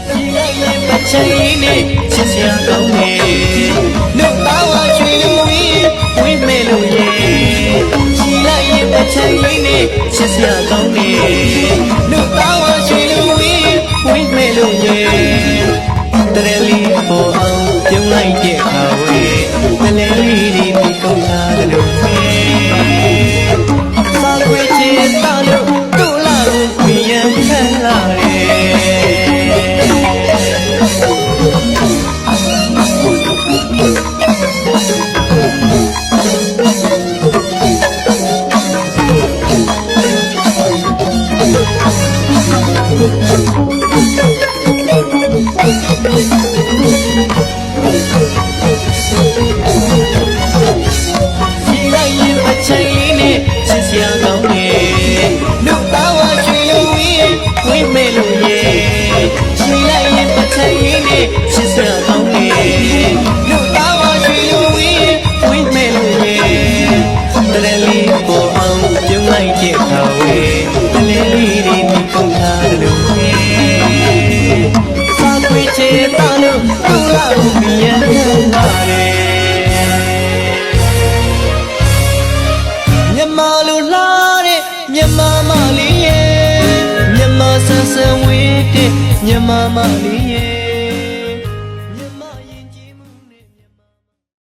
ဒီလိုက်ရင်မချင်နေချစ်စရာကောင်းနေနှုတ်သားဝရွှေလူဝင်းမဲ့လို့ရေဒီလိုက်ရင်မချင်နေချစ်စရာကောင်းနေနှုတ်သားဝရွှေလူဝင်းမဲ့လို့ရေတရလီပေါ်အောင်ပြုံးလိုက်တဲ့ခါဝေးတလဲလေးဒီကုန်လာတယ်လို့သာဝေးချစ်တာလို့တို့လာလို့ပြင်းခံလာတယ်ချစ်စရာကောင်းနေလူသားဝရွှေလူဝင်းမဲ့လို့ရေတရလီပေါ်အောင်ပြုံးလိုက်တဲ့ခါဝေးတလဲလေးဒီကုန်လာတယ်လို့သာခွေချေတာလို့သူ့လာလို့မြန်လာတယ်မြမလိုလာတဲ့မြမမလေးရဲ့မြမဆန်းဆန်းဝေးတဲ့မြမမလေးရဲ့